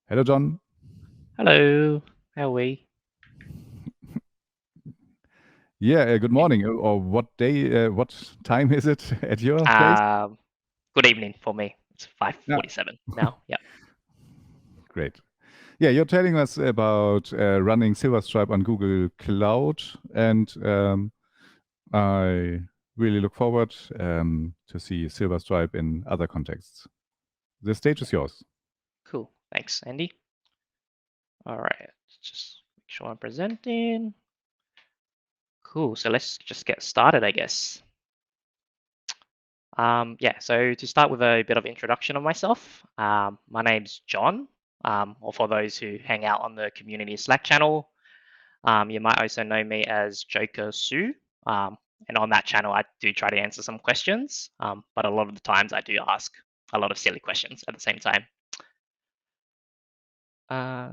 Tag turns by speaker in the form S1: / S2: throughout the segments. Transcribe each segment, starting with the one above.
S1: Hello, John.
S2: Hello, how are we?
S1: Yeah, good morning. Or what day, what time is it at your place?
S2: Um, Good evening for me. It's
S1: Yeah,
S2: 5:47 now. Yeah.
S1: great. Yeah, you're telling us about running Silverstripe on Google Cloud, and I really look forward to see Silverstripe in other contexts. The stage is yours.
S2: Cool. Thanks, Andy. All right. Just make sure I'm presenting. Cool. So let's just get started, I guess. Yeah, so to start with a bit of introduction of myself, my name's John, or for those who hang out on the community Slack channel, you might also know me as Joker Su. And on that channel, I do try to answer some questions, but a lot of the times I do ask a lot of silly questions at the same time.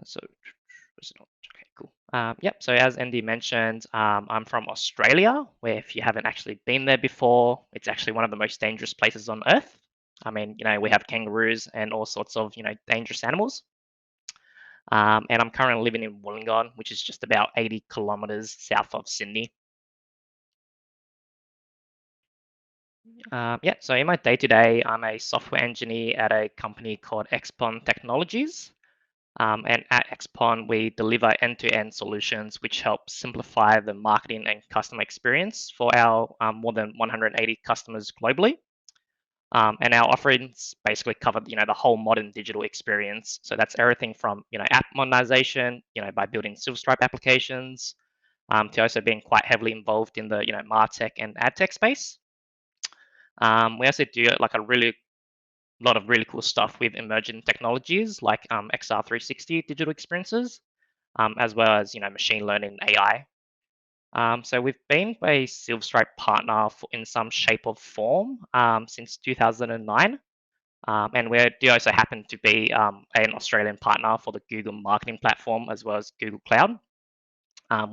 S2: So, okay, cool. Yep, so as Andy mentioned, I'm from Australia, where if you haven't actually been there before, it's actually one of the most dangerous places on Earth. I mean, we have kangaroos and all sorts of, dangerous animals. And I'm currently living in Wollongong, which is just about 80 kilometers south of Sydney. Yeah, so in my day-to-day, I'm a software engineer at a company called Xpon Technologies. And at Xpon, we deliver end-to-end solutions which help simplify the marketing and customer experience for our more than 180 customers globally. And our offerings basically cover, the whole modern digital experience. So that's everything from, app modernization, by building Silverstripe applications, to also being quite heavily involved in the, MarTech and AdTech space. We also do like a really lot of really cool stuff with emerging technologies like XR360 digital experiences, as well as machine learning AI. So we've been a Silverstripe partner in some shape or form since 2009. And we do also happen to be an Australian partner for the Google marketing platform as well as Google Cloud,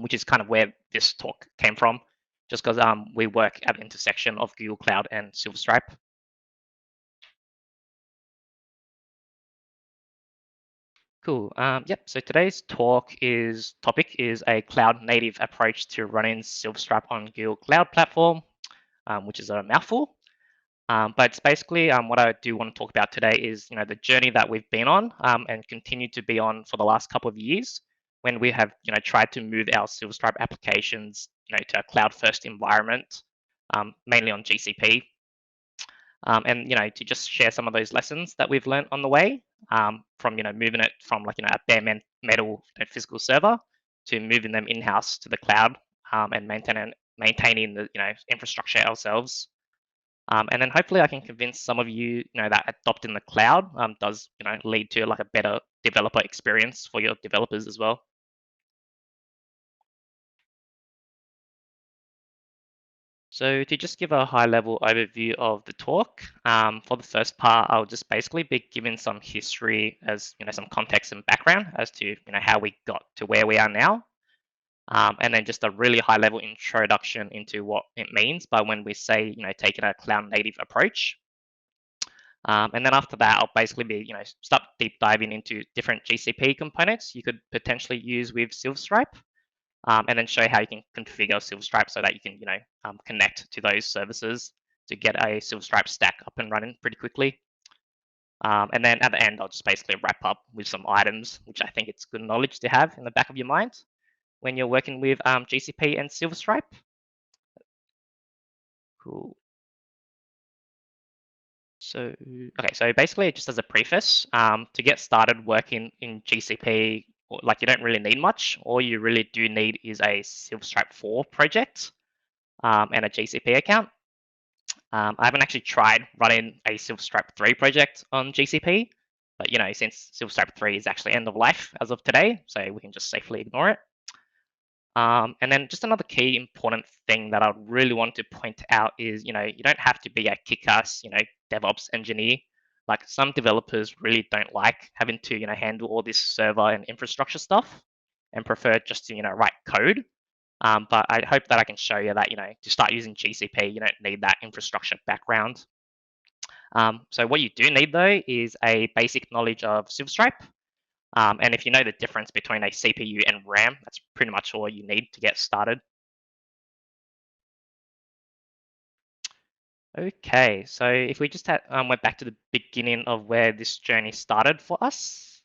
S2: which is kind of where this talk came from, just because we work at the intersection of Google Cloud and Silverstripe. Cool. Yep. So today's topic is a cloud native approach to running Silverstripe on Google Cloud Platform, which is a mouthful. But it's basically what I do want to talk about today is the journey that we've been on and continue to be on for the last couple of years, when we have tried to move our Silverstripe applications to a cloud first environment, mainly on GCP. And to just share some of those lessons that we've learned on the way, from moving it from like a bare metal physical server to moving them in house to the cloud, and maintaining the infrastructure ourselves. And then hopefully I can convince some of you, that adopting the cloud does lead to like a better developer experience for your developers as well. So to just give a high-level overview of the talk, for the first part, I'll just basically be giving some history, as some context and background as to how we got to where we are now, and then just a really high-level introduction into what it means by when we say taking a cloud-native approach. And then after that, I'll basically be start deep diving into different GCP components you could potentially use with Silverstripe, and then show how you can configure Silverstripe so that you can, connect to those services to get a Silverstripe stack up and running pretty quickly. And then at the end, I'll just basically wrap up with some items, which I think it's good knowledge to have in the back of your mind when you're working with GCP and Silverstripe. Cool. So, okay, so basically, just as a preface, to get started working in GCP, like you don't really need much. All you really do need is a Silverstripe 4 project, and a GCP account. I haven't actually tried running a Silverstripe 3 project on GCP, but since Silverstripe 3 is actually end of life as of today, so we can just safely ignore it. And then just another key important thing that I really want to point out is, you don't have to be a kick-ass, DevOps engineer. Like some developers really don't like having to, handle all this server and infrastructure stuff and prefer just to, write code. But I hope that I can show you that, to start using GCP, you don't need that infrastructure background. So what you do need though is a basic knowledge of Silverstripe, And if you know the difference between a CPU and RAM, that's pretty much all you need to get started. Okay, so if we just went back to the beginning of where this journey started for us.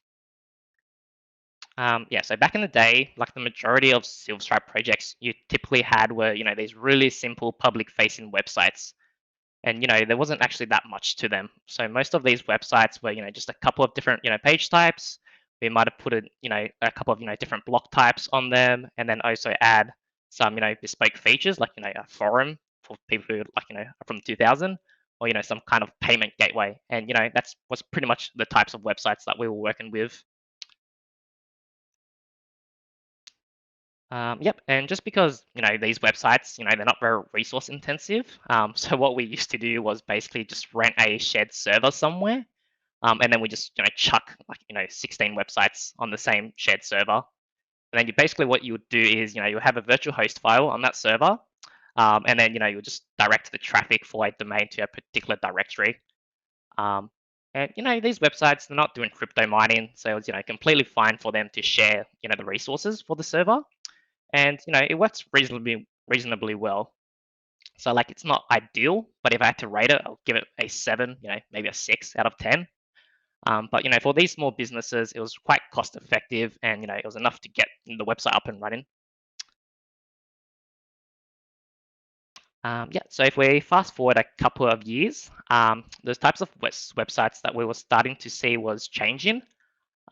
S2: Yeah, so back in the day, like the majority of Silverstripe projects you typically had were, these really simple public-facing websites. And, there wasn't actually that much to them. So most of these websites were, just a couple of different, page types. We might have put a couple of, different block types on them, and then also add some, bespoke features like, a forum for people who like, are from 2000, or, some kind of payment gateway. And, that's was pretty much the types of websites that we were working with. Yep, and just because these websites, they're not very resource intensive. So what we used to do was basically just rent a shared server somewhere, and then we just chuck like 16 websites on the same shared server. And then basically what you would do is you have a virtual host file on that server, and then you just direct the traffic for a domain to a particular directory. Um, and these websites, they're not doing crypto mining, so it's completely fine for them to share the resources for the server. And it works reasonably well. So like it's not ideal, but if I had to rate it, I'll give it a 7, maybe a 6 out of 10. But for these small businesses, it was quite cost effective, and it was enough to get the website up and running. Yeah, so if we fast forward a couple of years, those types of websites that we were starting to see was changing,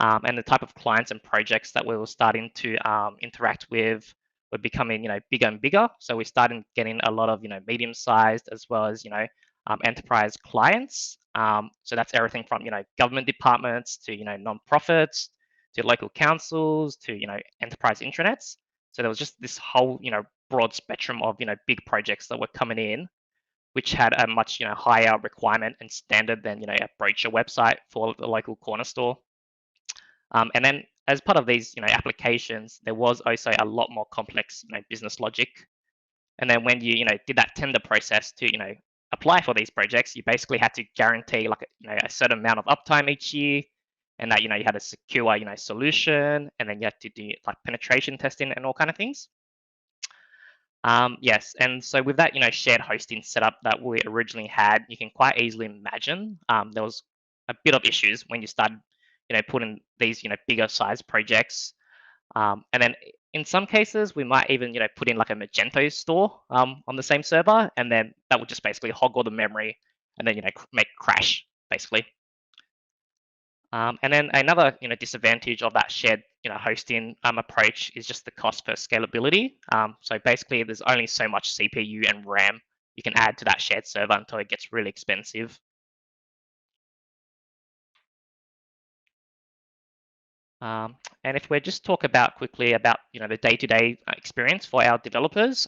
S2: and the type of clients and projects that we were starting to interact with were becoming bigger and bigger. So we started getting a lot of medium-sized as well as enterprise clients. So that's everything from government departments to non-profits to local councils to enterprise intranets. So there was just this whole broad spectrum of big projects that were coming in, which had a much higher requirement and standard than a brochure website for the local corner store. And then as part of these applications, there was also a lot more complex business logic. And then when you did that tender process to apply for these projects, you basically had to guarantee like a certain amount of uptime each year, and that you had a secure solution, and then you had to do like penetration testing and all kind of things. Yes, and so with that shared hosting setup that we originally had, you can quite easily imagine there was a bit of issues when you started putting these bigger size projects. And then in some cases, we might even put in like a Magento store on the same server, and then that would just basically hog all the memory, and then make crash basically. And then another disadvantage of that shared hosting approach is just the cost per scalability. So basically, there's only so much CPU and RAM you can add to that shared server until it gets really expensive. And if we just talk about quickly about the day-to-day experience for our developers,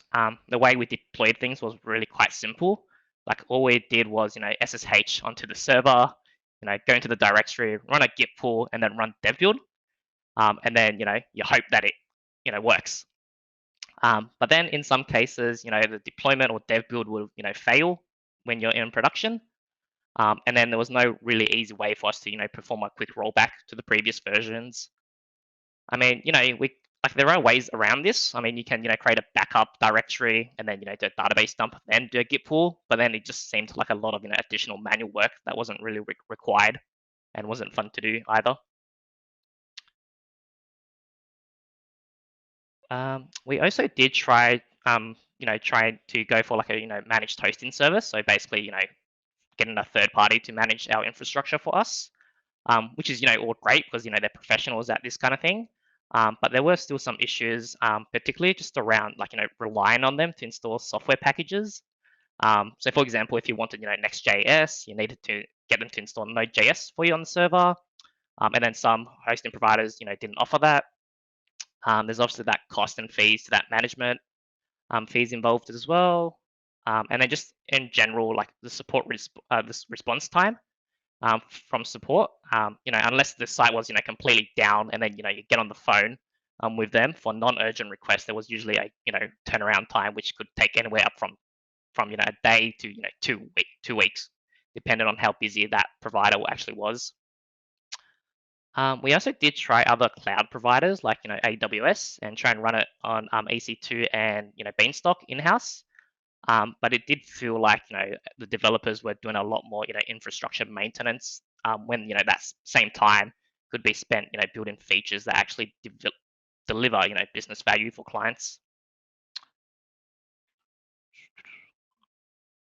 S2: the way we deployed things was really quite simple. Like all we did was SSH onto the server, go into the directory, run a git pull, and then run dev build. And then you hope that it works. But then in some cases, the deployment or dev build will fail when you're in production. And then there was no really easy way for us to perform a quick rollback to the previous versions. I mean, we like there are ways around this. I mean, you can create a backup directory and then do a database dump, then do a git pull. But then it just seemed like a lot of additional manual work that wasn't really required and wasn't fun to do either. We also did try, try to go for like a managed hosting service. So basically, getting a third party to manage our infrastructure for us, which is all great because they're professionals at this kind of thing. But there were still some issues, particularly just around like relying on them to install software packages. So for example, if you wanted Next.js, you needed to get them to install Node.js for you on the server, and then some hosting providers didn't offer that. There's obviously that cost and fees to that management, fees involved as well. And then just in general, like the support this response time from support, unless the site was completely down, and then you get on the phone with them for non-urgent requests, there was usually a turnaround time which could take anywhere up from a day to 2 weeks, depending on how busy that provider actually was. We also did try other cloud providers like AWS and try and run it on EC2 and Beanstalk in-house. But it did feel like the developers were doing a lot more infrastructure maintenance when that same time could be spent building features that actually deliver business value for clients.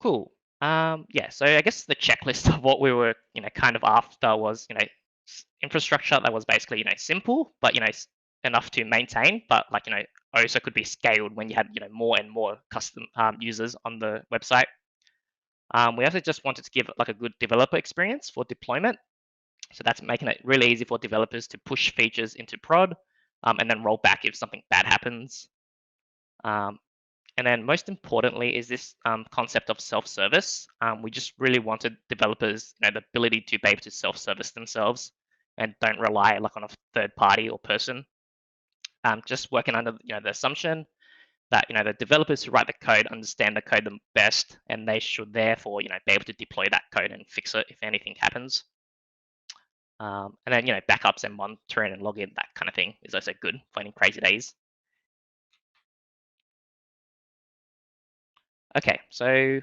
S2: Cool. Yeah, so I guess the checklist of what we were kind of after was infrastructure that was basically simple but enough to maintain, but like also could be scaled when you had more and more custom users on the website. We also just wanted to give like a good developer experience for deployment. So that's making it really easy for developers to push features into prod and then roll back if something bad happens. And then most importantly is this concept of self-service. We just really wanted developers the ability to be able to self-service themselves and don't rely like on a third party or person. Just working under the assumption that the developers who write the code understand the code the best, and they should therefore be able to deploy that code and fix it if anything happens. And then backups and monitoring and login, that kind of thing is also good for any crazy days. Okay, so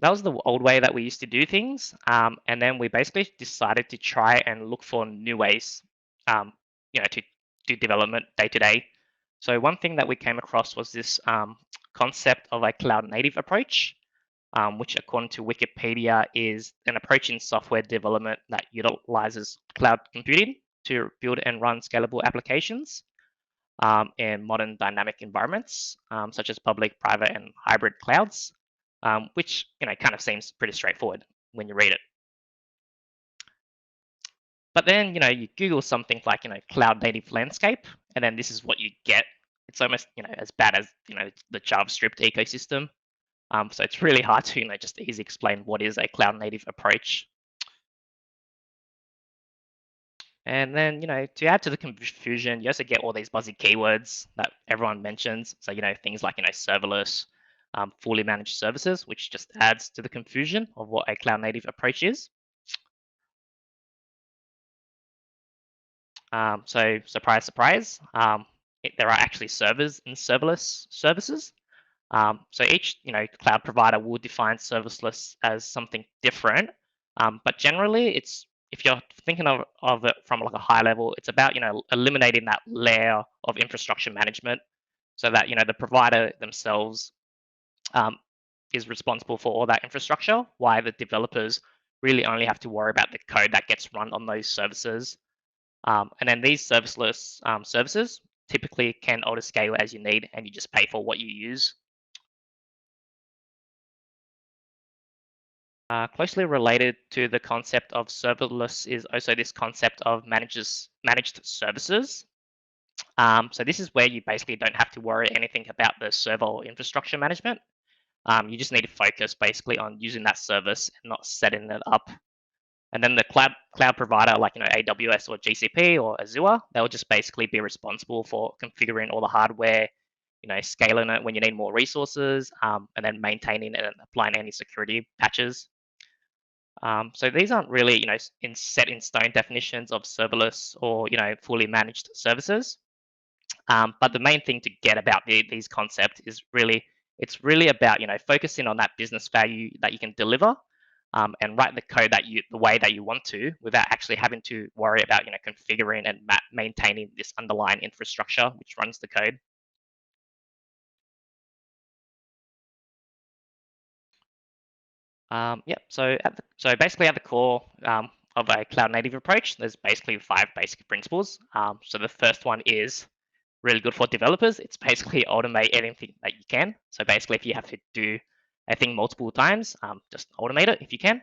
S2: that was the old way that we used to do things, and then we basically decided to try and look for new ways, to do development day to day. So one thing that we came across was this concept of a cloud native approach, which according to Wikipedia is an approach in software development that utilizes cloud computing to build and run scalable applications in modern dynamic environments, such as public, private, and hybrid clouds, which kind of seems pretty straightforward when you read it. But then you Google something like cloud native landscape, and then this is what you get. It's almost as bad as the JavaScript ecosystem. So it's really hard to just easily explain what is a cloud native approach. And then, to add to the confusion, you also get all these buzzy keywords that everyone mentions. So, things like, serverless, fully managed services, which just adds to the confusion of what a cloud native approach is. So surprise, surprise, there are actually servers in serverless services. So each, cloud provider will define serverless as something different. But generally, if you're thinking of it from like a high level, it's about eliminating that layer of infrastructure management, so that the provider themselves is responsible for all that infrastructure, while the developers really only have to worry about the code that gets run on those services. And then these serverless services typically can auto scale as you need, and you just pay for what you use. Closely related to the concept of serverless is also this concept of managed services. So this is where you basically don't have to worry anything about the server or infrastructure management. You just need to focus basically on using that service and not setting it up. And then the cloud provider like AWS or GCP or Azure, they'll just basically be responsible for configuring all the hardware, scaling it when you need more resources, and then maintaining and applying any security patches. So these aren't really, set in stone definitions of serverless or, fully managed services. But the main thing to get about these concepts is it's really about, focusing on that business value that you can deliver, and write the code the way that you want to, without actually having to worry about, configuring and maintaining this underlying infrastructure which runs the code. So basically at the core of a cloud native approach, there's basically 5 basic principles. So the first one is really good for developers. It's basically automate anything that you can. So basically, if you have to do a thing multiple times, just automate it if you can.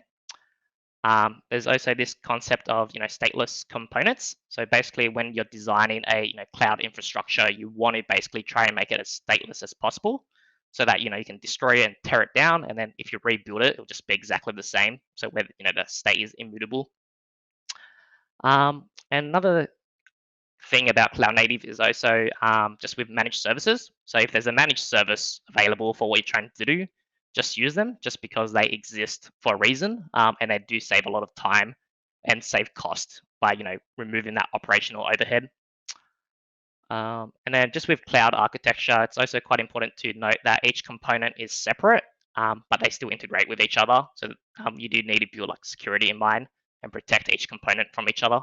S2: There's also this concept of stateless components. So basically, when you're designing a cloud infrastructure, you want to basically try and make it as stateless as possible, so that you can destroy it and tear it down, and then if you rebuild it, it'll just be exactly the same. So where the state is immutable. And another thing about cloud native is also just with managed services. So if there's a managed service available for what you're trying to do, just use them, just because they exist for a reason, and they do save a lot of time and save cost by removing that operational overhead. And then just with cloud architecture, it's also quite important to note that each component is separate, but they still integrate with each other. So you do need to build like security in mind and protect each component from each other.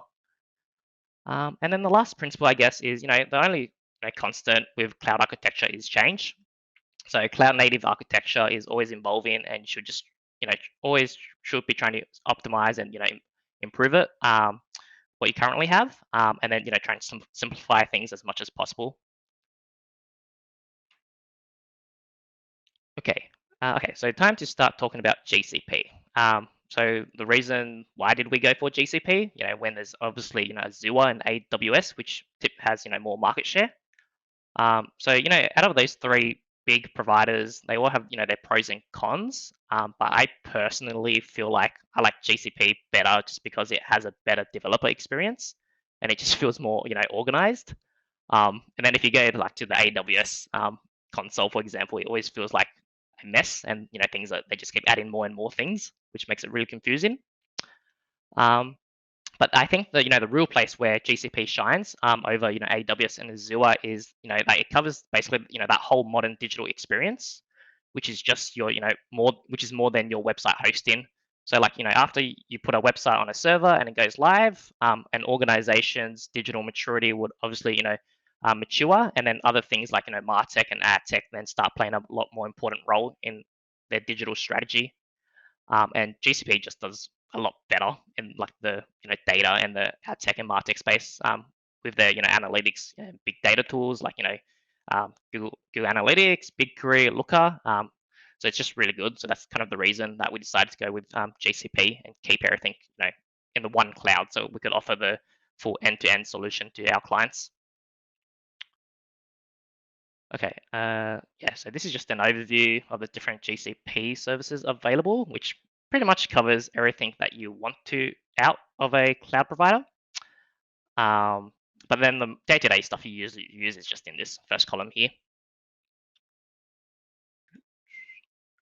S2: And then the last principle, I guess, is the only constant with cloud architecture is change. So cloud native architecture is always evolving, and should just always should be trying to optimize and improve it. What you currently have, and then try and simplify things as much as possible. Okay, so time to start talking about GCP. So the reason why did we go for GCP? When there's obviously Azure and AWS, which has more market share. So out of those three big providers, they all have their pros and cons. But I personally feel like I like GCP better just because it has a better developer experience, and it just feels more organized. And then if you go to the AWS console, for example, it always feels like a mess, and things that they just keep adding more and more things, which makes it really confusing. But I think the real place where GCP shines over AWS and Azure is that it covers basically that whole modern digital experience, which is just your more than your website hosting. So after you put a website on a server and it goes live, an organization's digital maturity would obviously mature, and then other things like MarTech and AdTech then start playing a lot more important role in their digital strategy. And GCP just does a lot better in the data and the ad tech and martech space with their analytics and big data tools like Google Analytics, BigQuery, Looker. So it's just really good. So that's kind of the reason that we decided to go with GCP and keep everything in the one cloud, so we could offer the full end-to-end solution to our clients. Okay, yeah, so this is just an overview of the different GCP services available, which pretty much covers everything that you want to out of a cloud provider. But then the day-to-day stuff you use is just in this first column here.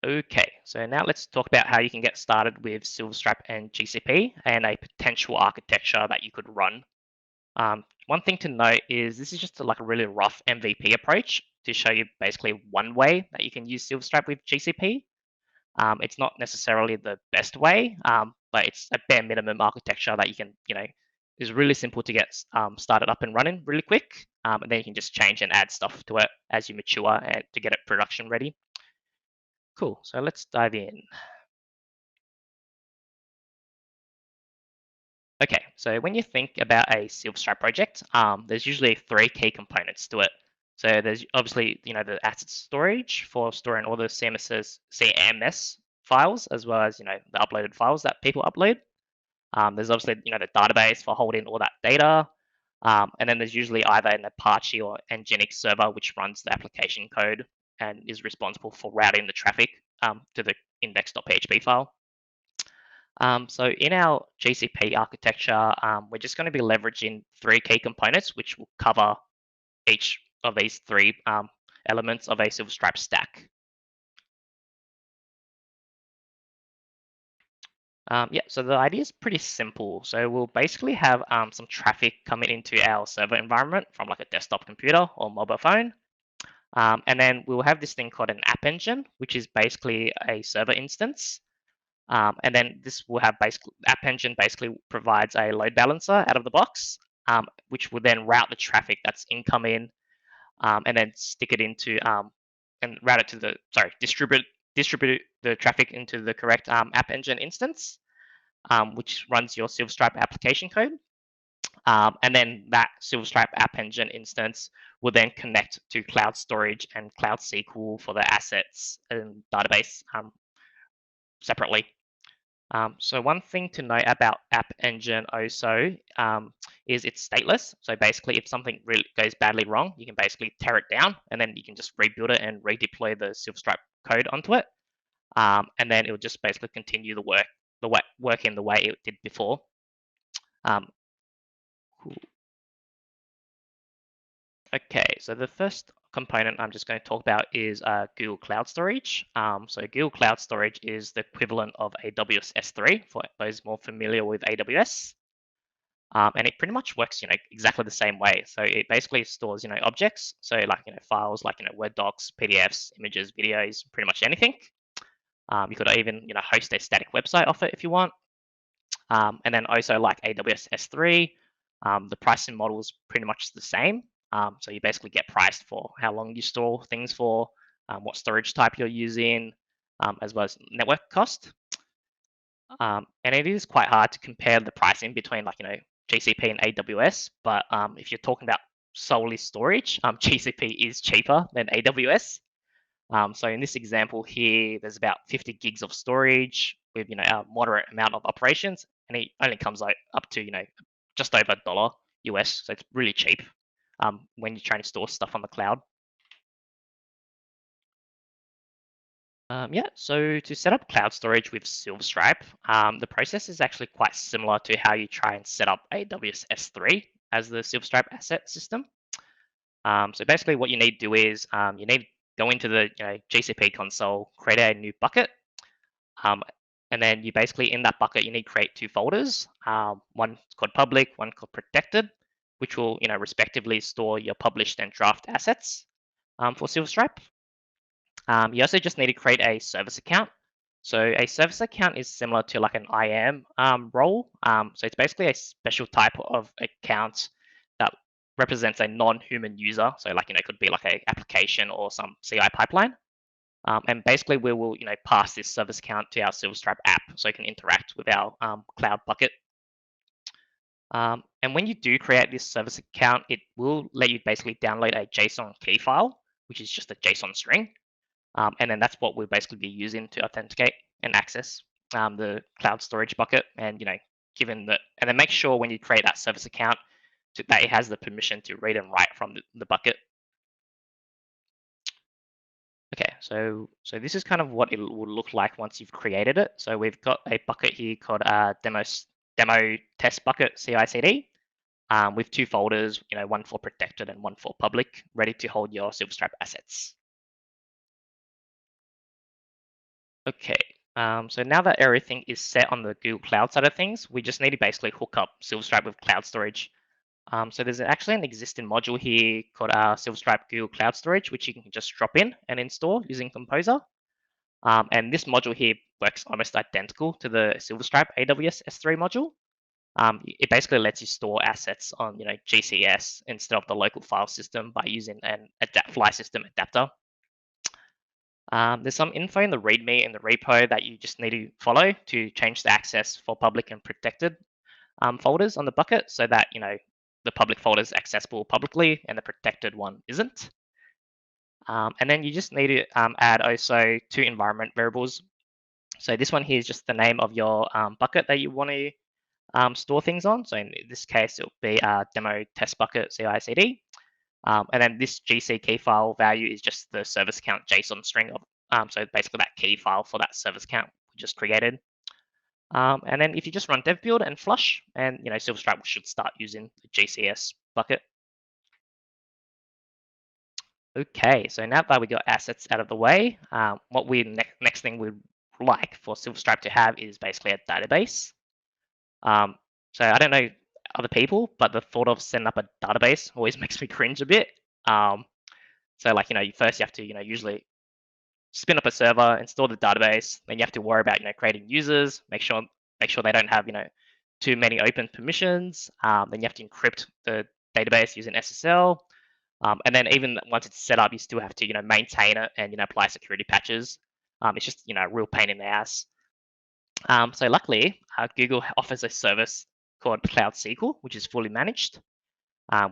S2: Okay, so now let's talk about how you can get started with Silverstripe and GCP and a potential architecture that you could run. One thing to note is this is just a really rough MVP approach to show you basically one way that you can use Silverstripe with GCP. It's not necessarily the best way, but it's a bare minimum architecture that you can, is really simple to get started up and running really quick. And then you can just change and add stuff to it as you mature and to get it production ready. Cool, so let's dive in. Okay, so when you think about a Silverstripe project, there's usually three key components to it. So there's obviously, the asset storage for storing all the CMS files, as well as, the uploaded files that people upload. There's obviously, the database for holding all that data. And then there's usually either an Apache or Nginx server, which runs the application code and is responsible for routing the traffic to the index.php file. So in our GCP architecture, we're just going to be leveraging three key components, which will cover each of these three elements of a Silverstripe stack. Yeah, so the idea is pretty simple. So we'll basically have some traffic coming into our server environment from a desktop computer or mobile phone. And then we'll have this thing called an app engine, which is basically a server instance. And then this will have App Engine basically provides a load balancer out of the box, which will then route the traffic that's incoming, and then stick it into and route it to distribute the traffic into the correct App Engine instance, which runs your Silverstripe application code. And then that Silverstripe App Engine instance will then connect to Cloud Storage and Cloud SQL for the assets and database separately. So one thing to note about App Engine also is it's stateless. So basically, if something really goes badly wrong, you can basically tear it down, and then you can just rebuild it and redeploy the Silverstripe code onto it, and then it will just basically continue working the way it did before. Cool. Okay, so the first component I'm just going to talk about is Google Cloud Storage. So Google Cloud Storage is the equivalent of AWS S3 for those more familiar with AWS. And it pretty much works, exactly the same way. So it basically stores, objects. So like, files like, Word docs, PDFs, images, videos, pretty much anything. You could even, host a static website off it if you want. And then also like AWS S3, the pricing model is pretty much the same. So you basically get priced for how long you store things for, what storage type you're using, as well as network cost. And it is quite hard to compare the pricing between like, GCP and AWS. But if you're talking about solely storage, GCP is cheaper than AWS. So in this example here, there's about 50 gigs of storage with, a moderate amount of operations, and it only comes out up to, just over $1 US. So it's really cheap when you're trying to store stuff on the cloud. Yeah, so to set up cloud storage with Silverstripe, the process is actually quite similar to how you try and set up AWS S3 as the Silverstripe asset system. So basically what you need to do is you need to go into the GCP console, create a new bucket, and then you basically, in that bucket, you need to create two folders. One called public, one called protected, which will respectively store your published and draft assets for Silverstripe. You also just need to create a service account. So a service account is similar to like an IAM role. So it's basically a special type of account that represents a non-human user. So like, it could be like a application or some CI pipeline. And basically we will, pass this service account to our Silverstripe app so it can interact with our cloud bucket. And when you do create this service account, it will let you basically download a JSON key file, which is just a JSON string. And then that's what we'll basically be using to authenticate and access the cloud storage bucket. And and then make sure when you create that service account that it has the permission to read and write from the bucket. Okay, so this is kind of what it will look like once you've created it. So we've got a bucket here called demo test bucket CI/CD with two folders, one for protected and one for public, ready to hold your Silverstripe assets. Okay, so now that everything is set on the Google Cloud side of things, we just need to basically hook up Silverstripe with cloud storage. So there's actually an existing module here called Silverstripe Google Cloud Storage, which you can just drop in and install using Composer. And this module here works almost identical to the Silverstripe AWS S3 module. It basically lets you store assets on GCS instead of the local file system by using an file system adapter. There's some info in the README and the repo that you just need to follow to change the access for public and protected folders on the bucket so that the public folder is accessible publicly and the protected one isn't. And then you just need to add also two environment variables. So this one here is just the name of your bucket that you want to store things on. So in this case, it'll be demo test bucket CI/CD. And then this GC key file value is just the service account JSON string of, so basically that key file for that service account we just created. And then if you just run dev build and flush, and Silverstripe should start using the GCS bucket. Okay, so now that we got assets out of the way, what we next thing we'd like for Silverstripe to have is basically a database. So I don't know other people, but the thought of setting up a database always makes me cringe a bit. So like, first you have to, usually spin up a server, install the database, then you have to worry about, creating users, make sure they don't have, too many open permissions. Then you have to encrypt the database using SSL. And then even once it's set up, you still have to, maintain it and, apply security patches. It's just, a real pain in the ass. So luckily, Google offers a service called Cloud SQL, which is fully managed,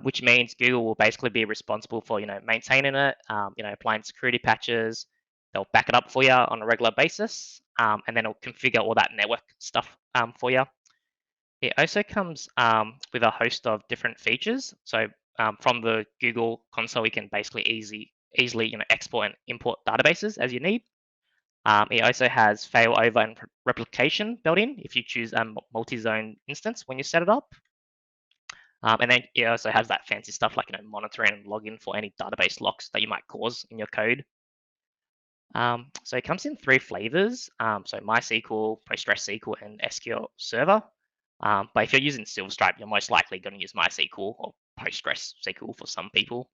S2: which means Google will basically be responsible for, maintaining it, applying security patches. They'll back it up for you on a regular basis, and then it'll configure all that network stuff for you. It also comes with a host of different features. So from the Google console, you can basically easily export and import databases as you need. It also has failover and replication built in if you choose a multi-zone instance when you set it up. And then it also has that fancy stuff like monitoring and login for any database locks that you might cause in your code. So it comes in 3 flavors. So MySQL, PostgreSQL, and SQL Server. But if you're using Silverstripe, you're most likely going to use MySQL or PostgreSQL for some people.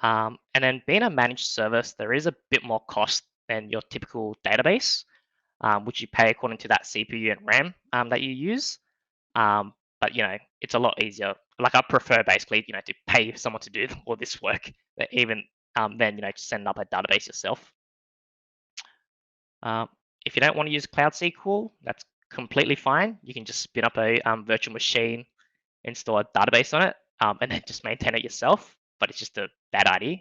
S2: And then being a managed service, there is a bit more cost than your typical database, which you pay according to that CPU and RAM that you use. But it's a lot easier. Like I prefer basically, to pay someone to do all this work, but even then, to send up a database yourself. If you don't want to use Cloud SQL, that's completely fine. You can just spin up a virtual machine, install a database on it, and then just maintain it yourself. But it's just a bad idea.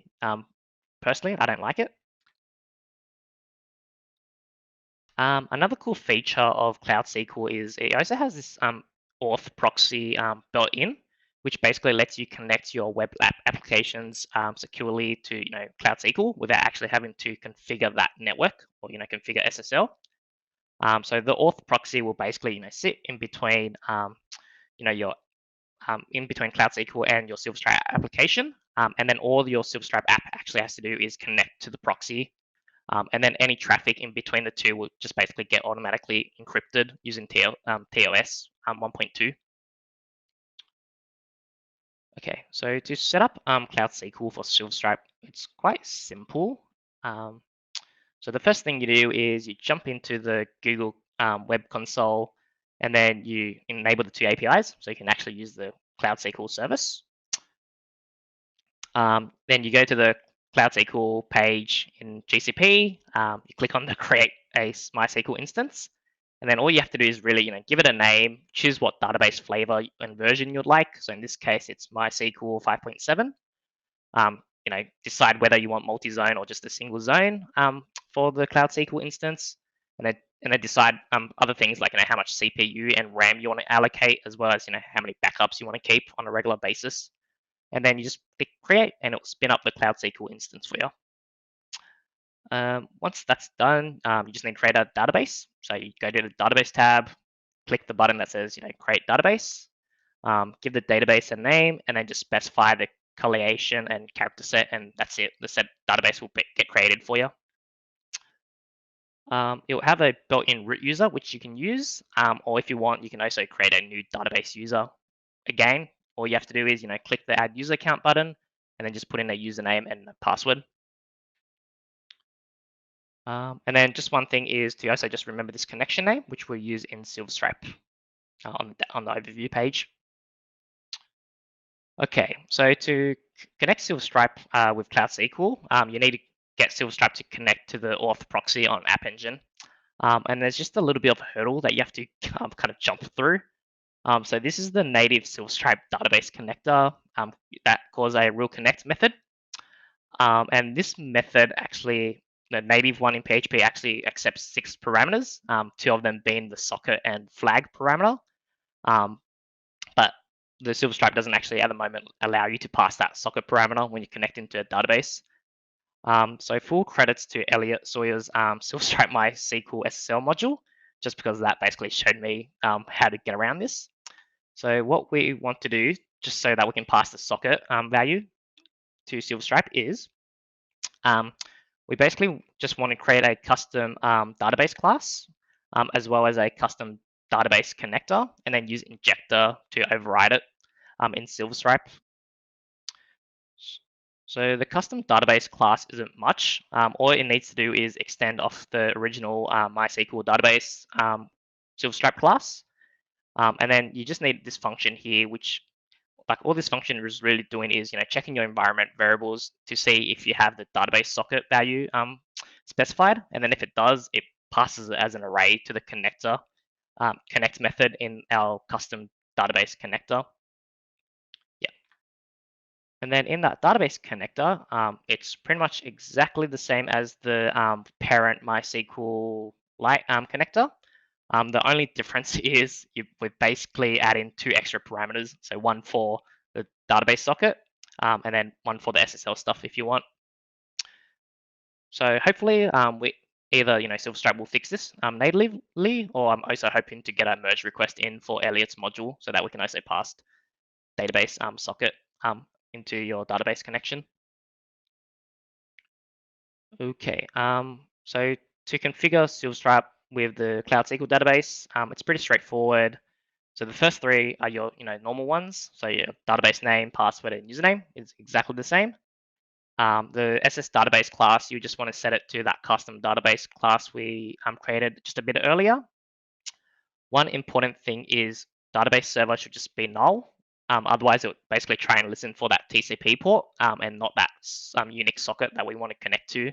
S2: Personally, I don't like it. Another cool feature of Cloud SQL is it also has this Auth proxy built in, which basically lets you connect your web applications securely to Cloud SQL without actually having to configure that network or configure SSL. So the Auth proxy will basically sit in between your in between Cloud SQL and your Silverstripe application, and then all your Silverstripe app actually has to do is connect to the proxy. And then any traffic in between the two will just basically get automatically encrypted using TOS 1.2. Okay, so to set up Cloud SQL for Silverstripe, it's quite simple. So the first thing you do is you jump into the Google Web Console, and then you enable the two APIs, so you can actually use the Cloud SQL service. Then you go to the Cloud SQL page in GCP. You click on the create a MySQL instance, and then all you have to do is really, give it a name, choose what database flavor and version you'd like. So in this case, it's MySQL 5.7. Decide whether you want multi-zone or just a single zone for the Cloud SQL instance, and then decide other things like how much CPU and RAM you want to allocate, as well as how many backups you want to keep on a regular basis. And then you just click create, and it'll spin up the Cloud SQL instance for you. Once that's done, you just need to create a database. So you go to the database tab, click the button that says create database, give the database a name, and then just specify the collation and character set, and that's it. The set database will get created for you. It will have a built-in root user which you can use, or if you want, you can also create a new database user. Again, all you have to do is click the add user account button, and then just put in a username and a password. And then just one thing is to also just remember this connection name, which we'll use in Silverstripe on the overview page. Okay, so to connect Silverstripe with Cloud SQL, you need to get Silverstripe to connect to the Auth proxy on App Engine. And there's just a little bit of a hurdle that you have to kind of jump through. So this is the native Silverstripe database connector that calls a real connect method. And this method actually, the native one in PHP actually accepts 6 parameters, 2 of them being the socket and flag parameter. But the Silverstripe doesn't actually at the moment allow you to pass that socket parameter when you connect into a database. So full credits to Elliot Sawyer's Silverstripe MySQL SSL module, just because that basically showed me how to get around this. So what we want to do, just so that we can pass the socket value to Silverstripe, is we basically just want to create a custom database class, as well as a custom database connector, and then use injector to override it in Silverstripe. So the custom database class isn't much. All it needs to do is extend off the original MySQL database Silverstripe class. And then you just need this function here, which like all this function is really doing is checking your environment variables to see if you have the database socket value specified. And then if it does, it passes it as an array to the connector connect method in our custom database connector. And then in that database connector, it's pretty much exactly the same as the parent MySQL Lite connector. The only difference is we're basically adding 2 extra parameters. So one for the database socket, and then one for the SSL stuff if you want. So hopefully we either Silverstripe will fix this natively, or I'm also hoping to get a merge request in for Elliot's module so that we can also pass database socket into your database connection. Okay, so to configure Silverstripe with the Cloud SQL database, it's pretty straightforward. So the first three are your normal ones. So your database name, password, and username is exactly the same. The SS database class, you just want to set it to that custom database class we created just a bit earlier. One important thing is database server should just be null. Otherwise, it would basically try and listen for that TCP port and not that Unix socket that we want to connect to.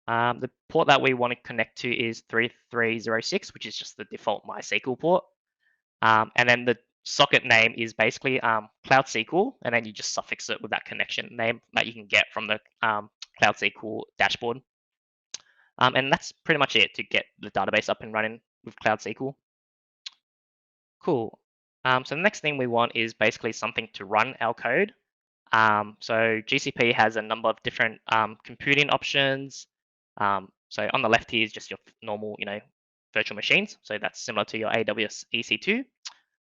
S2: The port that we want to connect to is 3306, which is just the default MySQL port. And then the socket name is basically Cloud SQL, and then you just suffix it with that connection name that you can get from the Cloud SQL dashboard. And that's pretty much it to get the database up and running with Cloud SQL. Cool. So the next thing we want is basically something to run our code. So GCP has a number of different computing options. So on the left here is just your normal, virtual machines. So that's similar to your AWS EC2,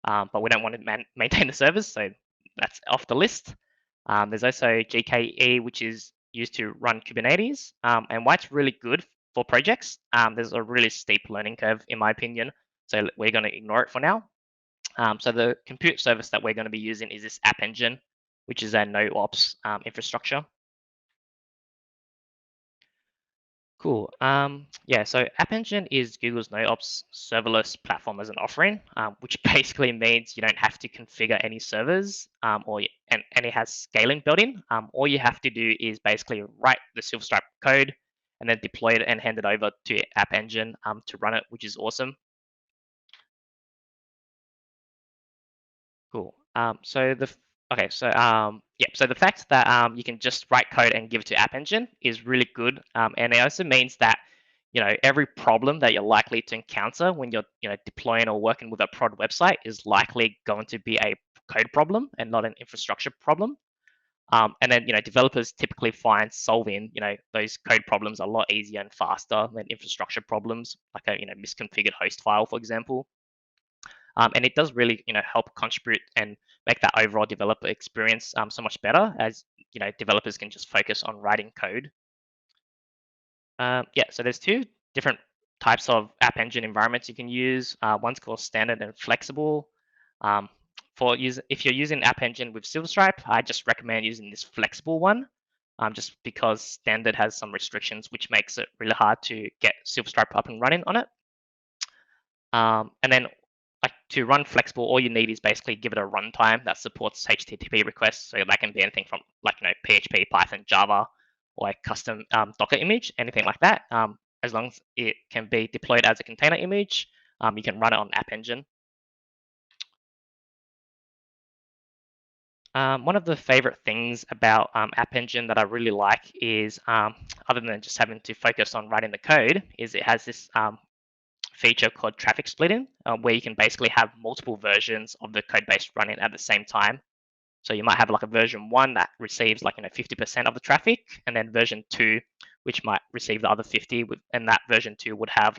S2: but we don't want to maintain the servers, so that's off the list. There's also GKE, which is used to run Kubernetes, and why it's really good for projects. There's a really steep learning curve, in my opinion, so we're going to ignore it for now. So the compute service that we're going to be using is this App Engine, which is a NoOps infrastructure. Cool. Yeah, so App Engine is Google's NoOps serverless platform as an offering, which basically means you don't have to configure any servers, and it has scaling built in. All you have to do is basically write the Silverstripe code and then deploy it and hand it over to App Engine to run it, which is awesome. Cool. So the fact that you can just write code and give it to App Engine is really good, and it also means that every problem that you're likely to encounter when you're deploying or working with a prod website is likely going to be a code problem and not an infrastructure problem. And then developers typically find solving those code problems a lot easier and faster than infrastructure problems, like a misconfigured host file, for example. And it does really, help contribute and make that overall developer experience so much better, as developers can just focus on writing code. Yeah, so there's two different types of App Engine environments you can use. One's called standard and flexible. If you're using App Engine with Silverstripe, I just recommend using this flexible one, just because standard has some restrictions, which makes it really hard to get Silverstripe up and running on it. And then to run flexible, all you need is basically give it a runtime that supports HTTP requests. So that can be anything from PHP, Python, Java, or a custom Docker image, anything like that. As long as it can be deployed as a container image, you can run it on App Engine. One of the favorite things about App Engine that I really like is, other than just having to focus on writing the code, is it has this feature called traffic splitting, where you can basically have multiple versions of the code base running at the same time. So you might have like a version 1 that receives 50% of the traffic, and then version 2, which might receive the other 50, and that version 2 would have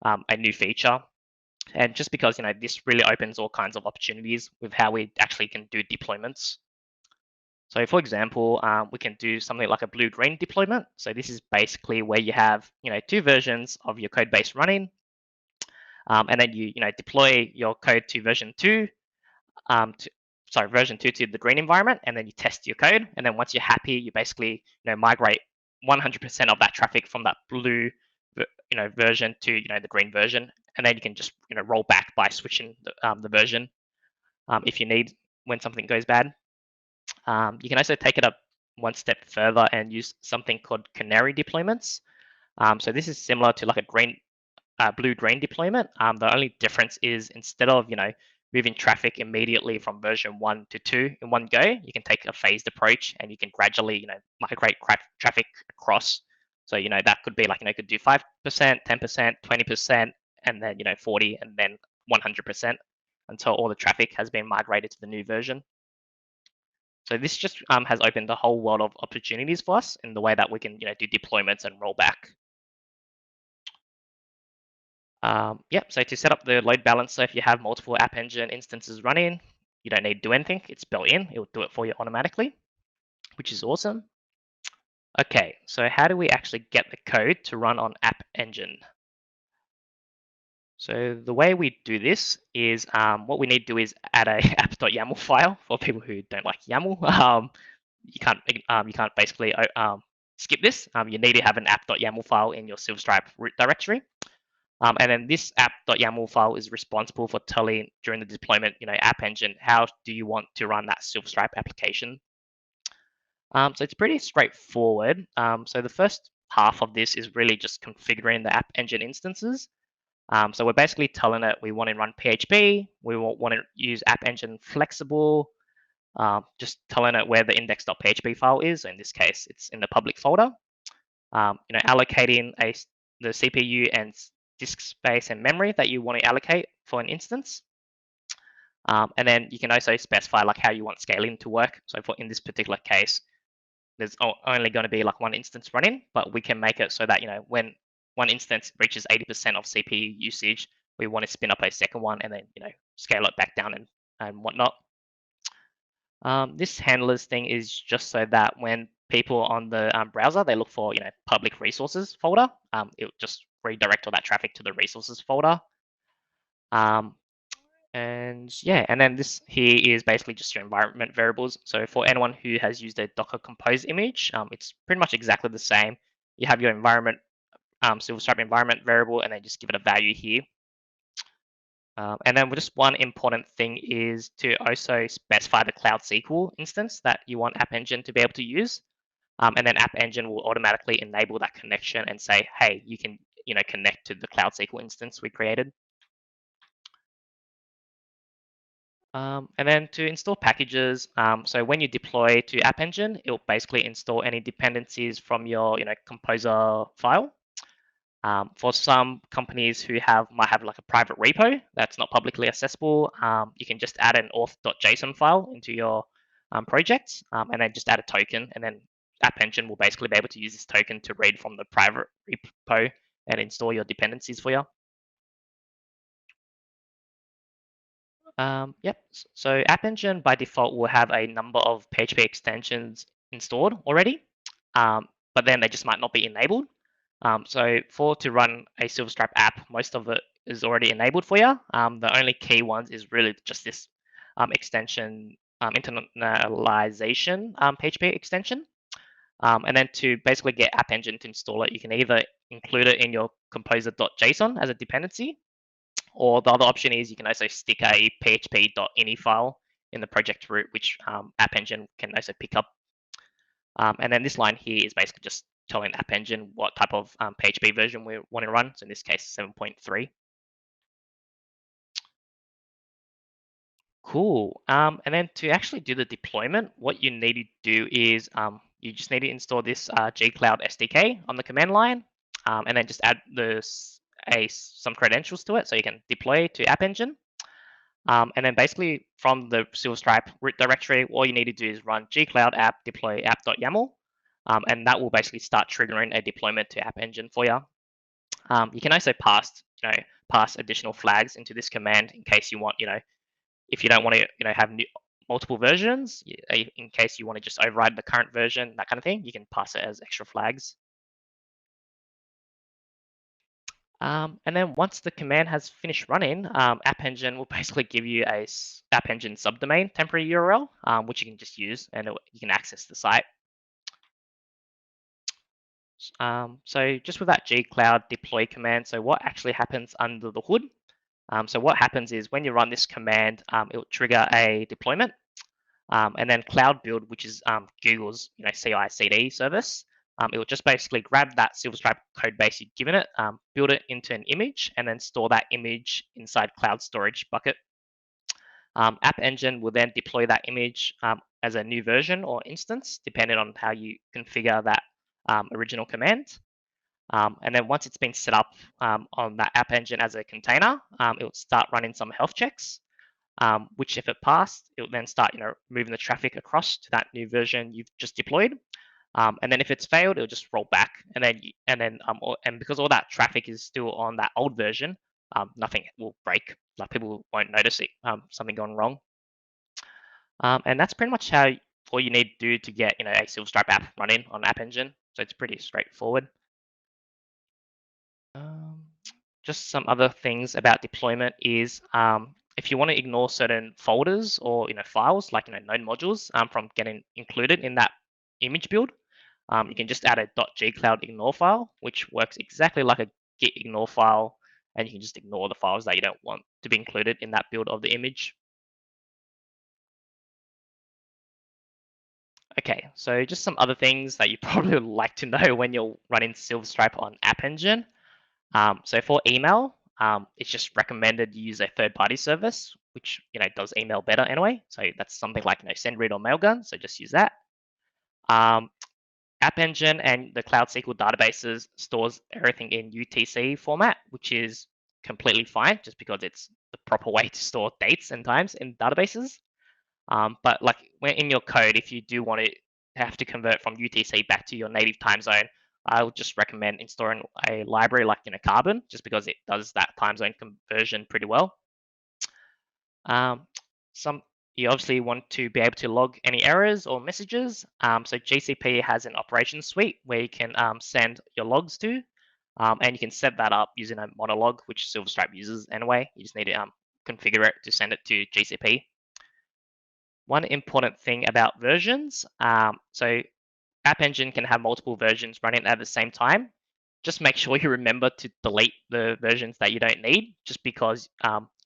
S2: a new feature. And just because this really opens all kinds of opportunities with how we actually can do deployments. So for example, we can do something like a blue-green deployment. So this is basically where you have two versions of your code base running, and then you deploy your code to version 2, version 2 to the green environment, and then you test your code. And then once you're happy, you basically migrate 100% of that traffic from that blue version to the green version, and then you can just roll back by switching the version if you need when something goes bad. You can also take it up one step further and use something called Canary deployments. So this is similar to like a blue-green deployment. The only difference is instead of moving traffic immediately from version 1 to 2 in one go, you can take a phased approach and you can gradually migrate traffic across. So that could be could do 5%, 10%, 20%, and then 40, and then 100% until all the traffic has been migrated to the new version. So this just has opened a whole world of opportunities for us in the way that we can do deployments and rollback. So to set up the load balancer, if you have multiple App Engine instances running, you don't need to do anything. It's built in. It will do it for you automatically, which is awesome. Okay, so how do we actually get the code to run on App Engine? So the way we do this is what we need to do is add a app.yaml file for people who don't like YAML. You can't basically skip this. You need to have an app.yaml file in your Silverstripe root directory. And then this app.yaml file is responsible for telling during the deployment, App Engine, how do you want to run that Silverstripe application. So it's pretty straightforward. So the first half of this is really just configuring the App Engine instances. So we're basically telling it we want to run PHP, we want to use App Engine Flexible, just telling it where the index.php file is. In this case, it's in the public folder. Allocating the CPU and disk space and memory that you want to allocate for an instance. And then you can also specify like how you want scaling to work. So in this particular case, there's only going to be like one instance running, but we can make it so that, when one instance reaches 80% of CPU usage, we want to spin up a second one and then, scale it back down and whatnot. This handlers thing is just so that when people on the browser, they look for, public resources folder, it'll just redirect all that traffic to the resources folder. And then this here is basically just your environment variables. So for anyone who has used a Docker Compose image, it's pretty much exactly the same. You have your environment, Silverstripe environment variable, and then just give it a value here. And then just one important thing is to also specify the Cloud SQL instance that you want App Engine to be able to use. And then App Engine will automatically enable that connection and say, hey, you can connect to the Cloud SQL instance we created. And then to install packages, so when you deploy to App Engine, it'll basically install any dependencies from your Composer file. For some companies who might have like a private repo that's not publicly accessible, you can just add an auth.json file into your project, and then just add a token, and then App Engine will basically be able to use this token to read from the private repo and install your dependencies for you. Yep. So App Engine by default will have a number of PHP extensions installed already, but then they just might not be enabled. So to run a Silverstripe app, most of it is already enabled for you. The only key ones is really just this extension, internalization PHP extension. And then to basically get App Engine to install it, you can either include it in your composer.json as a dependency, or the other option is you can also stick a php.ini file in the project root, which App Engine can also pick up. And then this line here is basically just telling App Engine what type of PHP version we want to run. So in this case, 7.3. Cool. And then to actually do the deployment, what you need to do is you just need to install this G-Cloud SDK on the command line, and then just add some credentials to it so you can deploy to App Engine. And then basically from the Silverstripe root directory, all you need to do is run gcloud app deploy app.yaml, and that will basically start triggering a deployment to App Engine for you. You can also pass additional flags into this command in case you want, if you don't want to, have multiple versions, in case you want to just override the current version, that kind of thing, you can pass it as extra flags. And then once the command has finished running, App Engine will basically give you a App Engine subdomain temporary URL, which you can just use and you can access the site. So just with that gcloud deploy command, so what actually happens under the hood? So what happens is when you run this command, it will trigger a deployment, and then Cloud Build, which is Google's CI/CD service. It will just basically grab that Silverstripe code base you've given it, build it into an image, and then store that image inside Cloud Storage bucket. App Engine will then deploy that image as a new version or instance, depending on how you configure that original command. And then once it's been set up on that App Engine as a container, it will start running some health checks. Which if it passed, it will then start, moving the traffic across to that new version you've just deployed. And then if it's failed, it'll just roll back. And because all that traffic is still on that old version, nothing will break. Like people won't notice it, something gone wrong. And that's pretty much all you need to do to get, a Silverstripe app running on App Engine. So it's pretty straightforward. just some other things about deployment is if you want to ignore certain folders or files like node modules from getting included in that image build, you can just add a .gcloud ignore file, which works exactly like a git ignore file, and you can just ignore the files that you don't want to be included in that build of the image. Okay, so just some other things that you probably would like to know when you're running Silverstripe on App Engine. So for email, it's just recommended you use a third-party service, which does email better anyway. So that's something like SendRead or Mailgun. So just use that. App Engine and the Cloud SQL databases stores everything in UTC format, which is completely fine, just because it's the proper way to store dates and times in databases. But like when in your code, if you do want to have to convert from UTC back to your native time zone, I would just recommend installing a library like Carbon, just because it does that time zone conversion pretty well. You obviously want to be able to log any errors or messages. So GCP has an operations suite where you can send your logs to, and you can set that up using a monolog, which Silverstripe uses anyway. You just need to configure it to send it to GCP. One important thing about versions, so App Engine can have multiple versions running at the same time. Just make sure you remember to delete the versions that you don't need, just because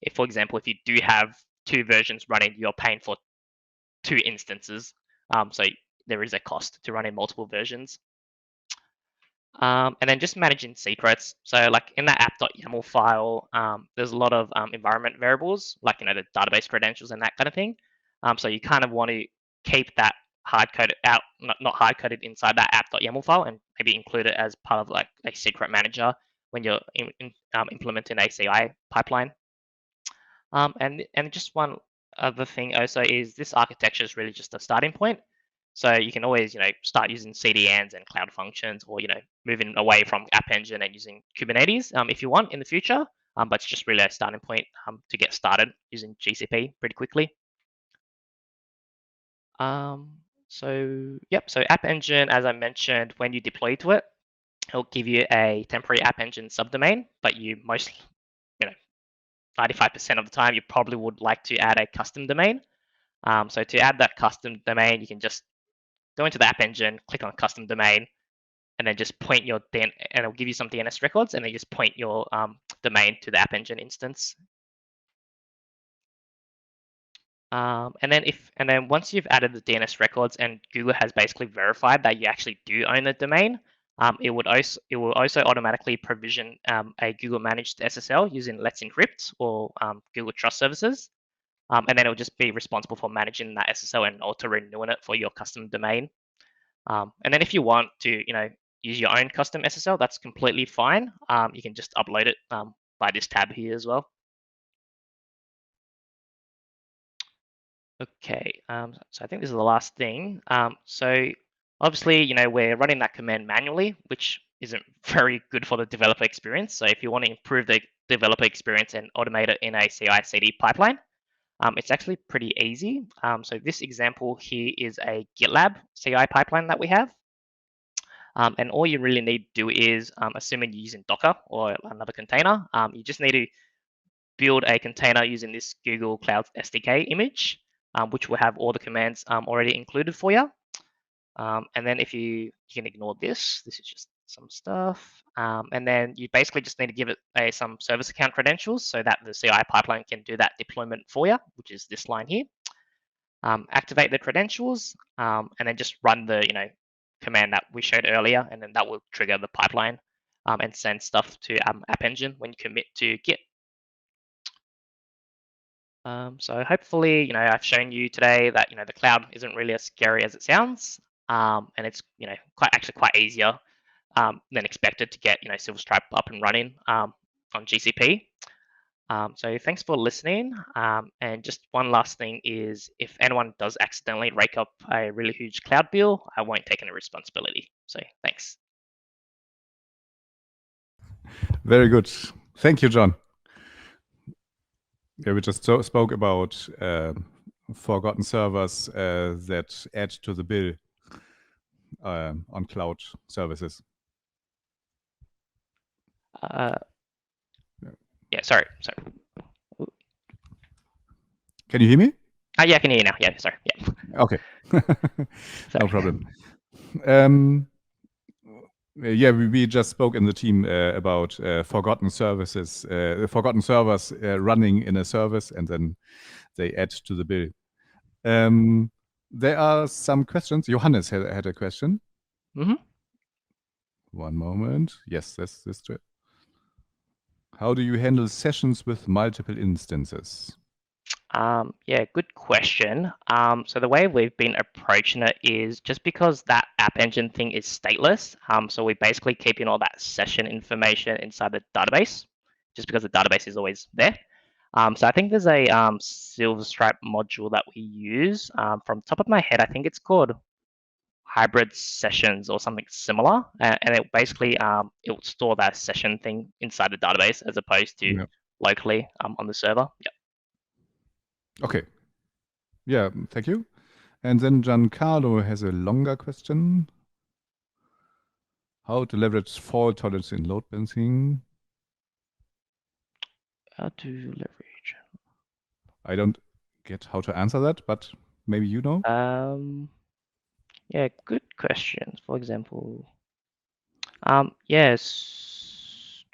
S2: if, for example, if you do have 2 versions running, you're paying for 2 instances. So there is a cost to running multiple versions. And then just managing secrets. So like in that app.yaml file, there's a lot of environment variables, like the database credentials and that kind of thing. So you kind of want to keep that hard-coded out, not hard-coded inside that app.yaml file, and maybe include it as part of like a secret manager when you're implementing a CI pipeline. And just one other thing also is this architecture is really just a starting point. So you can always, start using CDNs and cloud functions, or moving away from App Engine and using Kubernetes if you want in the future. But it's just really a starting point to get started using GCP pretty quickly. So App Engine, as I mentioned, when you deploy to it, it'll give you a temporary App Engine subdomain, but you 95% of the time, you probably would like to add a custom domain. So to add that custom domain, you can just go into the App Engine, click on custom domain, and then just point your and it'll give you some DNS records, and then just point your domain to the App Engine instance. And then once you've added the DNS records and Google has basically verified that you actually do own the domain, it will also automatically provision a Google managed SSL using Let's Encrypt or Google Trust Services. And then it'll just be responsible for managing that SSL and auto renewing it for your custom domain. And then if you want to, use your own custom SSL, that's completely fine. You can just upload it by this tab here as well. Okay, so I think this is the last thing. So obviously, we're running that command manually, which isn't very good for the developer experience. So if you want to improve the developer experience and automate it in a CI/CD pipeline, it's actually pretty easy. So this example here is a GitLab CI pipeline that we have. And all you really need to do is, assuming you're using Docker or another container, you just need to build a container using this Google Cloud SDK image, which will have all the commands already included for you. And then if you can ignore this is just some stuff. And then you basically just need to give it some service account credentials so that the CI pipeline can do that deployment for you, which is this line here. Activate the credentials, and then just run the command that we showed earlier, and then that will trigger the pipeline and send stuff to App Engine when you commit to Git. So hopefully, I've shown you today that the cloud isn't really as scary as it sounds, and it's quite easier than expected to get Silverstripe up and running on GCP. So thanks for listening. And just one last thing is, if anyone does accidentally rake up a really huge cloud bill, I won't take any responsibility. So thanks.
S1: Very good. Thank you, Jon. Yeah, we just spoke about forgotten servers that add to the bill on cloud services.
S2: sorry.
S1: Can you hear me?
S2: Yeah, I can hear you now. Yeah, sorry. Yeah.
S1: Okay.
S2: Sorry.
S1: No problem. Yeah, we just spoke in the team about forgotten services, forgotten servers running in a service, and then they add to the bill. There are some questions. Johannes had a question.
S2: Mm-hmm.
S1: One moment. Yes, that's true. How do you handle sessions with multiple instances?
S2: Yeah, good question. So the way we've been approaching it is just because that App Engine thing is stateless. So we're basically keeping all that session information inside the database, just because the database is always there. So I think there's a Silverstripe module that we use. From top of my head, I think it's called Hybrid Sessions or something similar, and it basically it will store that session thing inside the database as opposed to locally on the server. Yeah.
S1: Okay. Yeah, thank you. And then Giancarlo has a longer question. How to leverage fault tolerance in load balancing?
S2: How to leverage?
S1: I don't get how to answer that, but maybe you know?
S2: Yeah, good questions. For example, yes.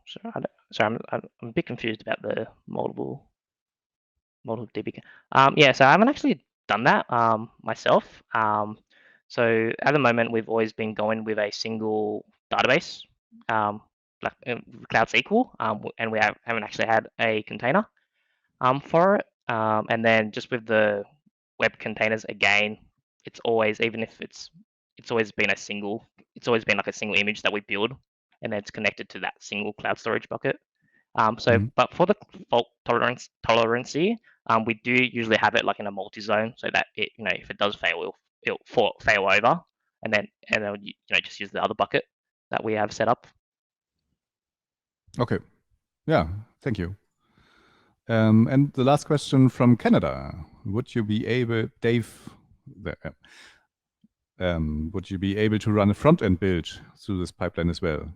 S2: Sorry, I'm a bit confused about the multiple DB. Yeah, so I haven't actually done that myself. So at the moment, we've always been going with a single database, like Cloud SQL, and we haven't actually had a container for it. And then just with the web containers, again, it's always, even if it's always been like a single image that we build, and then it's connected to that single cloud storage bucket. But for the fault tolerancy, we do usually have it like in a multi-zone, so that it, if it does fail, it'll fail over, and then just use the other bucket that we have set up.
S1: Okay. Yeah, thank you. And the last question from Canada: would you be able, Dave? Would you be able to run a front-end build through this pipeline as well?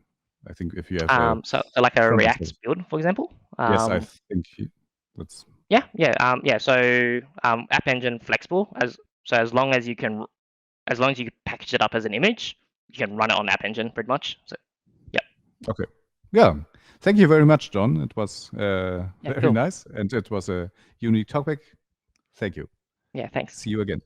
S1: I think if you have
S2: So like a
S1: front-end
S2: React build, for example.
S1: yes, I think that's
S2: Yeah. So App Engine flexible as long as you package it up as an image, you can run it on App Engine pretty much. So yeah.
S1: Okay. Yeah. Thank you very much, Jon. It was very
S2: cool.
S1: nice, and it was a unique topic. Thank you.
S2: Yeah. Thanks.
S1: See you again.